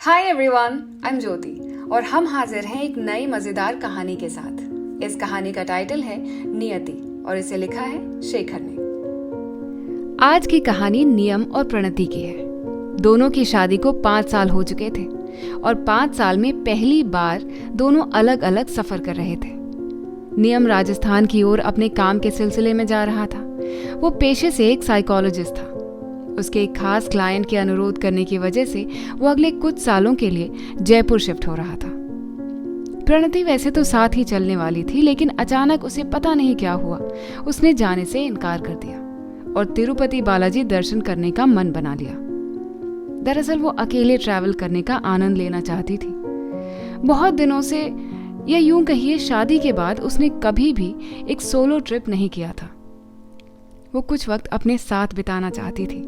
Hi everyone, I am ज्योति और हम हाजिर हैं एक नई मजेदार कहानी के साथ। इस कहानी का टाइटल है नियति और इसे लिखा है शेखर ने। आज की कहानी नियम और प्रणति की है। दोनों की शादी को 5 साल हो चुके थे और 5 साल में पहली बार दोनों अलग अलग सफर कर रहे थे। नियम राजस्थान की ओर अपने काम के सिलसिले में जा रहा था। वो पेशे से एक साइकोलॉजिस्ट था। उसके एक खास क्लाइंट के अनुरोध करने की वजह से वो अगले कुछ सालों के लिए जयपुर शिफ्ट हो रहा था। प्रणति वैसे तो साथ ही चलने वाली थी, लेकिन अचानक उसे पता नहीं क्या हुआ, उसने जाने से इनकार कर दिया और तिरुपति बालाजी दर्शन करने का मन बना लिया। दरअसल वो अकेले ट्रैवल करने का आनंद लेना चाहती थी। बहुत दिनों से, या यूं कहिए शादी के बाद, उसने कभी भी एक सोलो ट्रिप नहीं किया था। वो कुछ वक्त अपने साथ बिताना चाहती थी।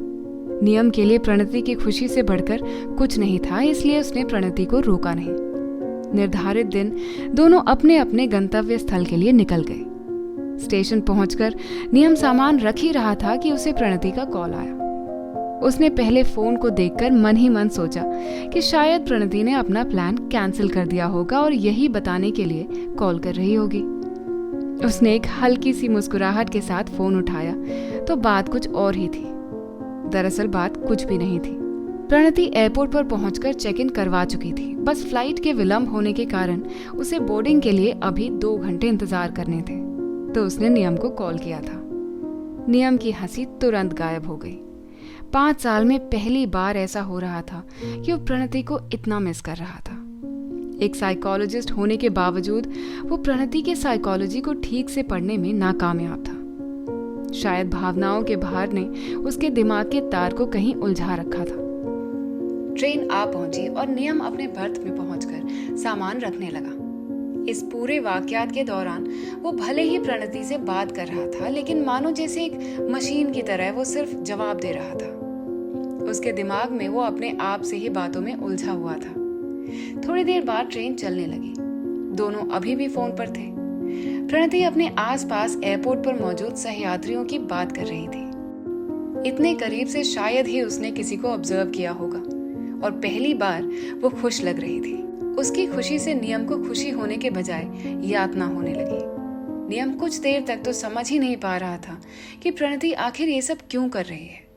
नियम के लिए प्रणति की खुशी से बढ़कर कुछ नहीं था, इसलिए उसने प्रणति को रोका नहीं। निर्धारित दिन दोनों अपने अपने गंतव्य स्थल के लिए निकल गए। स्टेशन पहुंचकर नियम सामान रख ही रहा था कि उसे प्रणति का कॉल आया। उसने पहले फोन को देखकर मन ही मन सोचा कि शायद प्रणति ने अपना प्लान कैंसिल कर दिया होगा और यही बताने के लिए कॉल कर रही होगी। उसने एक हल्की सी मुस्कुराहट के साथ फोन उठाया तो बात कुछ और ही थी। दरअसल बात कुछ भी नहीं थी। प्रणति एयरपोर्ट पर पहुंचकर चेक इन करवा चुकी थी। बस फ्लाइट के विलंब होने के कारण उसे बोर्डिंग के लिए अभी 2 घंटे इंतजार करने थे। तो उसने नियम को कॉल किया था। नियम की हंसी तुरंत गायब हो गई। 5 साल में पहली बार ऐसा हो रहा था कि वो प्रणति को इतना मिस कर रहा था। एक साइकोलॉजिस्ट होने के बावजूद वो प्रणति के साइकोलॉजी को ठीक से पढ़ने में नाकामयाब था। शायद भावनाओं के भार ने उसके दिमाग के तार को कहीं उलझा रखा था। ट्रेन आ पहुंची और नियम अपने बर्थ में पहुंचकर सामान रखने लगा। इस पूरे वाकयात के दौरान वो भले ही प्रणति से बात कर रहा था, लेकिन मानो जैसे एक मशीन की तरह वो सिर्फ जवाब दे रहा था। उसके दिमाग में वो अपने आप से ही बातों में उलझा हुआ था। थोड़ी देर बाद ट्रेन चलने लगी। दोनों अभी भी फोन पर थे। प्रणति अपने आसपास एयरपोर्ट पर मौजूद सहयात्रियों की बात कर रही थी। इतने करीब से शायद ही उसने किसी को ऑब्जर्व किया होगा और पहली बार वो खुश लग रही थी। उसकी खुशी से नियम को खुशी होने के बजाय यातना होने लगी। नियम कुछ देर तक तो समझ ही नहीं पा रहा था कि प्रणति आखिर ये सब क्यों कर रही है।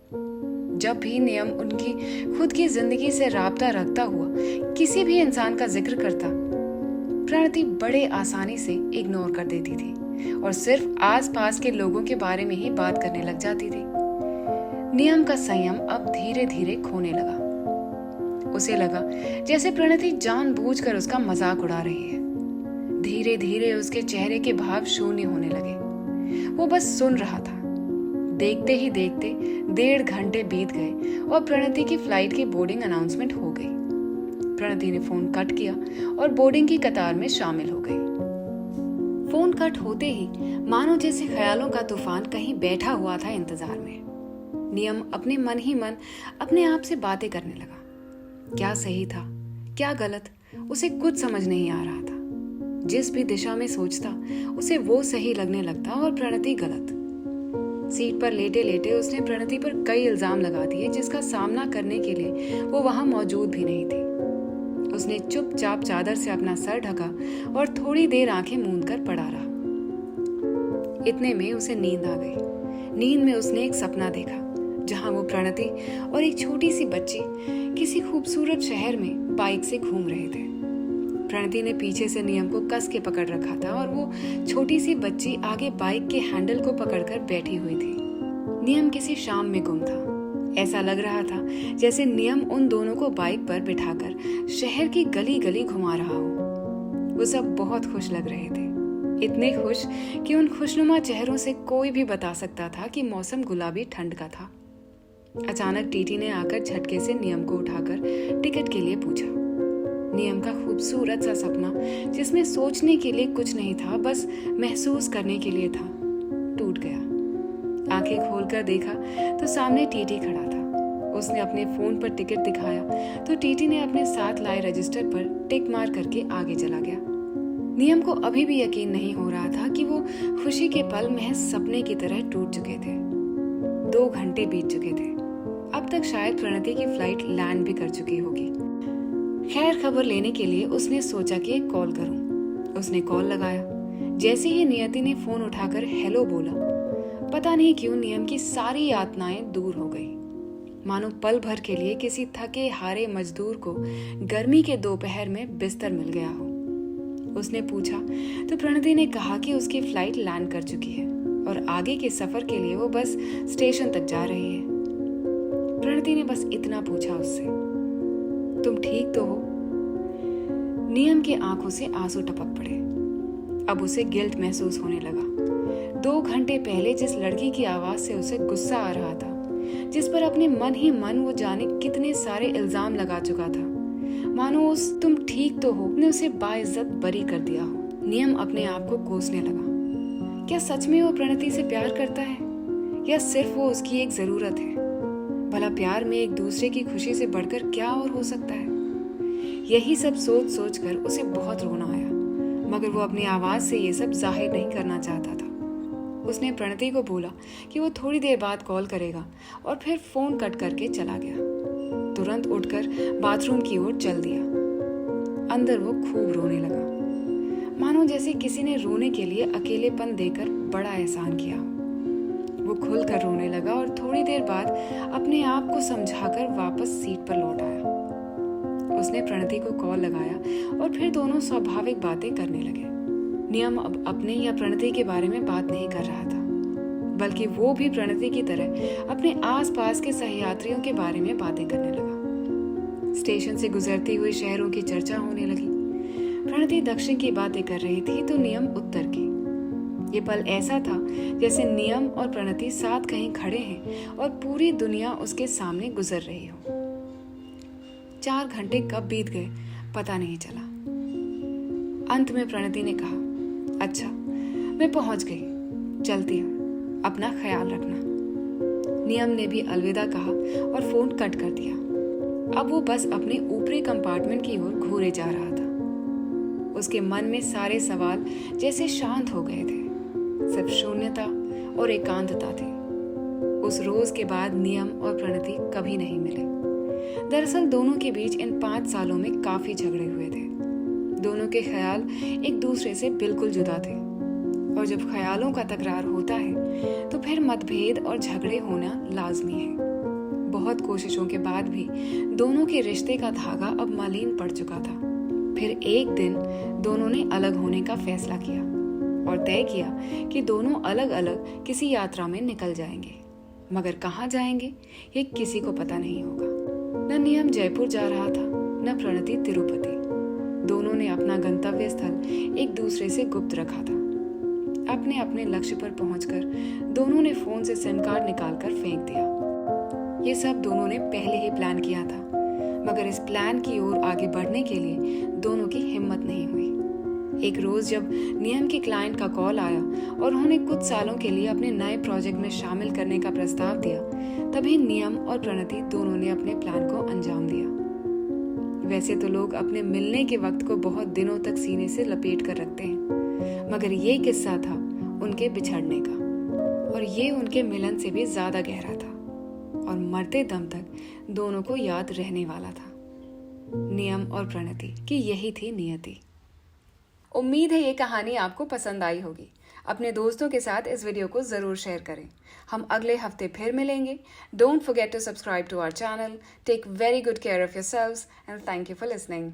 जब भी नियम उनकी खुद की जिंदगी से राब्ता रखता हुआ किसी भी इंसान का जिक्र करता, प्रणति बड़े आसानी से इग्नोर कर देती थी और सिर्फ आसपास के लोगों के बारे में ही बात करने लग जाती थी। नियम का संयम अब धीरे धीरे खोने लगा। उसे लगा जैसे प्रणति जानबूझकर उसका मजाक उड़ा रही है। धीरे धीरे उसके चेहरे के भाव शून्य होने लगे। वो बस सुन रहा था। देखते ही देखते 1.5 घंटे बीत गए और प्रणति की फ्लाइट की बोर्डिंग अनाउंसमेंट हो गई। प्रणति ने फोन कट किया और बोर्डिंग की कतार में शामिल हो गई। फोन कट होते ही मानो जैसे ख्यालों का तूफान कहीं बैठा हुआ था इंतजार में। नियम अपने मन ही मन अपने आप से बातें करने लगा। क्या सही था, क्या गलत, उसे कुछ समझ नहीं आ रहा था। जिस भी दिशा में सोचता उसे वो सही लगने लगता और प्रणति गलत। सीट पर लेटे लेटे उसने प्रणति पर कई इल्जाम लगा दिए जिसका सामना करने के लिए वो वहां मौजूद भी नहीं थी। उसने चुपचाप चादर से अपना सर ढका और थोड़ी देर आंखें मूंद कर पड़ा रहा। इतने में उसे नींद आ गई। नींद में उसने एक सपना देखा जहां वो प्रणति और एक छोटी सी बच्ची किसी खूबसूरत शहर में बाइक से घूम रहे थे। प्रणति ने पीछे से नियम को कस के पकड़ रखा था और वो छोटी सी बच्ची आगे बाइक के हैंडल को पकड़कर बैठी हुई थी। नियम किसी शाम में गुम था। ऐसा लग रहा था जैसे नियम उन दोनों को बाइक पर बिठाकर शहर की गली गली घुमा रहा हो। वो सब बहुत खुश लग रहे थे, इतने खुश कि उन खुशनुमा चेहरों से कोई भी बता सकता था कि मौसम गुलाबी ठंड का था। अचानक टीटी ने आकर झटके से नियम को उठाकर टिकट के लिए पूछा। नियम का खूबसूरत सा सपना, जिसमें सोचने के लिए कुछ नहीं था, बस महसूस करने के लिए था, टूट गया। आंखें खोलकर देखा तो सामने टीटी खड़ा था। उसने अपने फोन पर टिकट दिखाया तो टीटी ने अपने साथ लाए रजिस्टर पर टिक मार करके आगे चला गया। नियम को अभी भी यकीन नहीं हो रहा था कि वो खुशी के पल महज सपने की तरह टूट चुके थे। 2 घंटे बीत चुके थे। अब तक शायद प्रणति की फ्लाइट लैंड भी कर चुकी होगी। खैर खबर लेने के लिए उसने सोचा कि एक कॉल करूं। उसने कॉल लगाया। जैसे ही नियति ने फोन उठाकर हेलो बोला, पता नहीं क्यों नियम की सारी यातनाएं दूर हो गई। मानो पल भर के लिए किसी थके हारे मजदूर को गर्मी के दोपहर में बिस्तर मिल गया हो। उसने पूछा तो प्रणति ने कहा कि उसकी फ्लाइट लैंड कर चुकी है और आगे के सफर के लिए वो बस स्टेशन तक जा रही है। प्रणति ने बस इतना पूछा उससे, तुम ठीक तो हो? नियम की आंखों से आंसू टपक पड़े। अब उसे गिल्ट महसूस होने लगा। 2 घंटे पहले जिस लड़की की आवाज से उसे गुस्सा आ रहा था, जिस पर अपने मन ही मन वो जाने कितने सारे इल्जाम लगा चुका था, मानो उस तुम ठीक तो हो ने उसे बाइज्जत बरी कर दिया हो। नियम अपने आप को कोसने लगा। क्या सच में वो प्रणति से प्यार करता है या सिर्फ वो उसकी एक जरूरत है? भला प्यार में एक दूसरे की खुशी से बढ़कर क्या और हो सकता है? यही सब सोच सोच कर उसे बहुत रोना आया, मगर वो अपनी आवाज से ये सब जाहिर नहीं करना चाहता था। उसने प्रणति को बोला कि वो थोड़ी देर बाद कॉल करेगा और फिर फोन कट करके चला गया। तुरंत उठकर बाथरूम की ओर चल दिया। अंदर वो खूब रोने लगा, मानो जैसे किसी ने रोने के लिए अकेलेपन देकर बड़ा एहसान किया। वो खुलकर रोने लगा और थोड़ी देर बाद अपने आप को समझाकर वापस सीट पर लौट आया। उसने प्रणति को कॉल लगाया और फिर दोनों स्वाभाविक बातें करने लगे। नियम अब अपने या प्रणति के बारे में बात नहीं कर रहा था, बल्कि वो भी प्रणति की तरह अपने आसपास के सहयात्रियों के बारे में बातें करने लगा। स्टेशन से गुजरती हुई शहरों की चर्चा होने लगी। प्रणति दक्षिण की बातें कर रही थी तो नियम उत्तर की। ये पल ऐसा था जैसे नियम और प्रणति साथ कहीं खड़े हैं और पूरी दुनिया उसके सामने गुजर रही हो। 4 घंटे कब बीत गए पता नहीं चला। अंत में प्रणति ने कहा, अच्छा मैं पहुंच गई, चलती हूँ, अपना ख्याल रखना। नियम ने भी अलविदा कहा और फोन कट कर दिया। अब वो बस अपने ऊपरी कंपार्टमेंट की ओर घूरे जा रहा था। उसके मन में सारे सवाल जैसे शांत हो गए थे, सिर्फ शून्यता और एकांतता थी। उस रोज के बाद नियम और प्रणति कभी नहीं मिले। दरअसल दोनों के बीच इन 5 सालों में काफी झगड़े हुए थे। दोनों के ख्याल एक दूसरे से बिल्कुल जुदा थे, और जब ख्यालों का तकरार होता है तो फिर मतभेद और झगड़े होना लाजमी है। बहुत कोशिशों के बाद भी दोनों के रिश्ते का धागा अब मलिन पड़ चुका था। फिर एक दिन दोनों ने अलग होने का फैसला किया और तय किया कि दोनों अलग अलग किसी यात्रा में निकल जाएंगे, मगर कहाँ जाएंगे ये किसी को पता नहीं होगा। न नियम जयपुर जा रहा था, न प्रणति तिरुपति। दोनों ने अपना गंतव्य स्थल एक दूसरे से गुप्त रखा था। अपने अपने लक्ष्य पर पहुंचकर दोनों ने फोन से सिम कार्ड निकालकर फेंक दिया। ये सब दोनों ने पहले ही प्लान किया था, मगर इस प्लान की ओर आगे बढ़ने के लिए दोनों की हिम्मत नहीं हुई। एक रोज जब नियम के क्लाइंट का कॉल आया और उन्होंने कुछ सालों के लिए अपने नए प्रोजेक्ट में शामिल करने का प्रस्ताव दिया, तभी नियम और प्रणति दोनों ने अपने प्लान को अंजाम दिया। वैसे तो लोग अपने मिलने के वक्त को बहुत दिनों तक सीने से लपेट कर रखते हैं, मगर ये किस्सा था उनके बिछड़ने का, और ये उनके मिलन से भी ज्यादा गहरा था और मरते दम तक दोनों को याद रहने वाला था। नियम और प्रणति की यही थी नियति। उम्मीद है ये कहानी आपको पसंद आई होगी। अपने दोस्तों के साथ इस वीडियो को जरूर शेयर करें। हम अगले हफ्ते फिर मिलेंगे। Don't forget to subscribe to our channel. Take very good care of yourselves and thank you for listening.